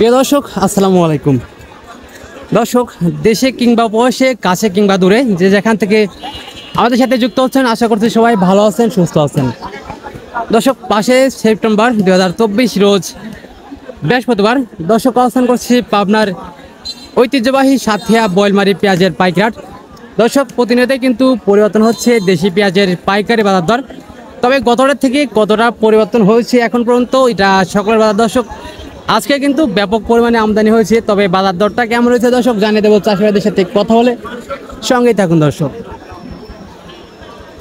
প্রিয় দর্শক আসসালামু আলাইকুম। দর্শক দেশে কিংবা প্রবাসে কাছে কিংবা দূরে যে যেখান থেকে আমাদের সাথে যুক্ত হচ্ছেন আশা করছি সবাই ভালো আছেন সুস্থ আছেন। দর্শক 5 সেপ্টেম্বর 2024 রোজ বৃহস্পতিবার দর্শক অবস্থান করছি পাবনার ঐতিহ্যবাহী সাথিয়া বয়লমারি পেঁয়াজের পাইকার। দর্শক প্রতিনিয়তই কিন্তু পরিবর্তন হচ্ছে দেশি পেঁয়াজের পাইকারি বাজার দর, তবে গতটার থেকে কতটা পরিবর্তন হয়েছে এখন পর্যন্ত এটা সকলের বাজার। দর্শক আজকে কিন্তু ব্যাপক পরিমাণে আমদানি হয়েছে, তবে বাজার দরটা কেমন হয়েছে দর্শক জানিয়ে দেবো চাষিবাদের সাথে কথা বলে, সঙ্গেই থাকুন দর্শক।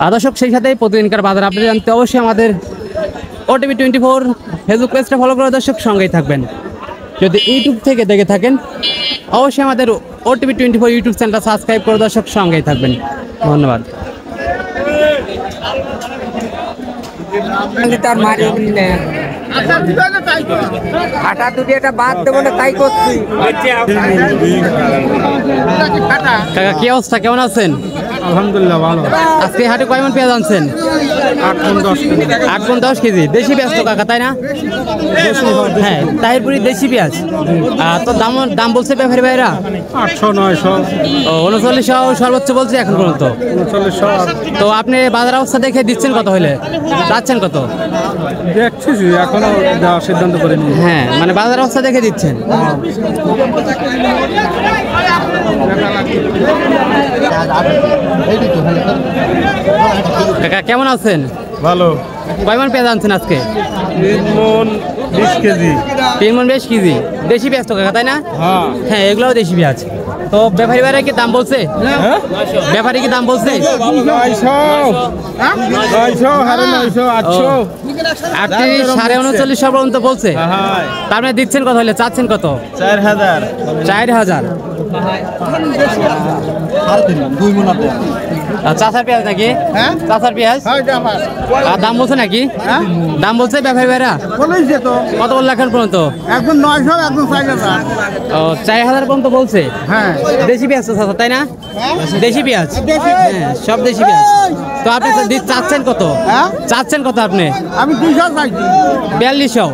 আর দর্শক সেই সাথে প্রতিদিনকার বাজার আপনি জানতে অবশ্যই আমাদের OTV 24 ফেসবুক পেজটা ফলো করে দর্শক সঙ্গেই থাকবেন। যদি ইউটিউব থেকে দেখে থাকেন অবশ্যই আমাদের OTV 24 ইউটিউব চ্যানেলটা সাবস্ক্রাইব করে দর্শক সঙ্গেই থাকবেন। ধন্যবাদ। আটা দুটি এটা বাদ দেবো না তাই করছি। কাকা কি অবস্থা, কেমন আছেন? আলহামদুলিল্লাহ ভালো। আজকে হাটে কয় মণ পেঁয়াজ আনছেন? 8-10 কেজি দেশি পেঁয়াজ তো কাকা, তাই না? হ্যাঁ তাহিরপুরি দেশি পেঁয়াজ। তো দাম বলছে ব্যাপারী ভাইরা 800-900। 3900 সর্বোচ্চ বলছে এখন পর্যন্ত। 3900 তো আপনি বাজার অবস্থা দেখে দিচ্ছেন কত হইলে, চাচ্ছেন কত? দেখছি এখনো দেওয়ার সিদ্ধান্ত করিনি। হ্যাঁ মানে বাজার অবস্থা দেখে দিচ্ছেন। কাকা কেমন আছেন? ভালো। কয় মণ পেঁয়াজ আনছেন আজকে? 3 মণ 20 কেজি। 3 মণ 20 কেজি দেশি পেঁয়াজ তো কাকা, তাই না? হ্যাঁ হ্যাঁ এগুলোও দেশি পেঁয়াজ। তো ব্যাপারী ভাইরা কি দাম বলছে? ব্যাপারী কি দাম বলছে? 900 আপনি 39.5 পর্যন্ত বলছে। তার মানে দিচ্ছেন কত হলে, চাচ্ছেন কত? 4000। 4000। চাষার পেঁয়াজ নাকি? চাষার পেঁয়াজ দাম বলছে নাকি? দাম বলছে ব্যাপারী ভাইরা কত বললো এখন পর্যন্ত? একদম 900 একদম 4000। ও 4000 পর্যন্ত বলছে। হ্যাঁ দেশি পেঁয়াজ তো চাচা, তাই না? দেশি পেঁয়াজ, হ্যাঁ সব দেশি পেঁয়াজ। তো আপনি চাচ্ছেন কত? চাচ্ছেন কত আপনি? আমি 200 চাইছি। 4200।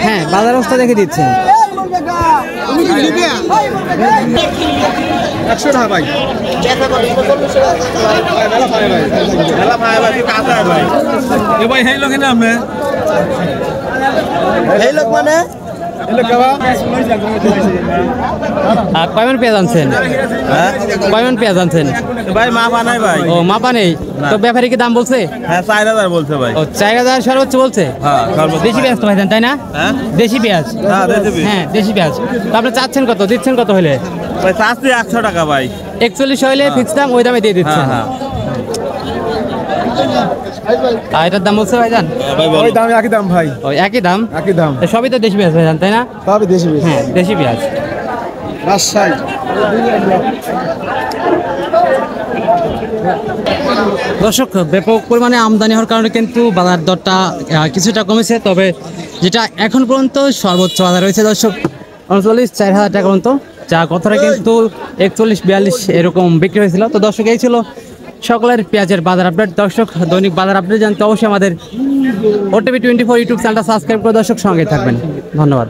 হ্যাঁ বাজার অবস্থা দেখে দিচ্ছেন। 100 টাকা ভাই। ভাই হেই লোক না আপনি? এই লোক মানে কয় মণ পেঁয়াজ আনছেন? কয় মণ পেঁয়াজ আনছেন? ভাই মাপা নাই ভাই। ও মাপা নেই। তো ব্যাপারী কি দাম বলছে? হ্যাঁ 4000 বলছে ভাই। ও 4000 সর্বোচ্চ বলছে। হ্যাঁ দেশি পেঁয়াজ তো ভাইজান, তাই না? হ্যাঁ দেশি পেঁয়াজ। হ্যাঁ দেশি। হ্যাঁ দেশি পেঁয়াজ। তো আপনি চাচ্ছেন কত, দিচ্ছেন কত হলে? ভাই চাচ্ছি 100 টাকা ভাই। 4100 হলে ফিক্স দাম, ওই দামে দিয়ে দিচ্ছেন। হ্যাঁ আর এটার দাম বলছে ভাইজান? ওই দাম একই দাম ভাই। ওই একই দাম। একই দাম। তো সবই তো দেশি পেঁয়াজ ভাইজান, তাই না? সবই দেশি বেশি। হ্যাঁ দেশি পেঁয়াজ। রাজশাহী। দর্শক ব্যাপক পরিমাণে আমদানি হওয়ার কারণে কিন্তু বাজার দরটা কিছুটা কমেছে, তবে যেটা এখন পর্যন্ত সর্বোচ্চ বাজার রয়েছে দর্শক 39-4000 টাকা পর্যন্ত, যা কথাটা কিন্তু 41-42 এরকম বিক্রি হয়েছিল। তো দর্শক এই ছিল সকলের পেঁয়াজের বাজার আপডেট। দর্শক দৈনিক বাজার আপডেট জানতে অবশ্যই আমাদের OTV 24 ইউটিউব চ্যানেলটা সাবস্ক্রাইব করে দর্শক সঙ্গে থাকবেন। ধন্যবাদ।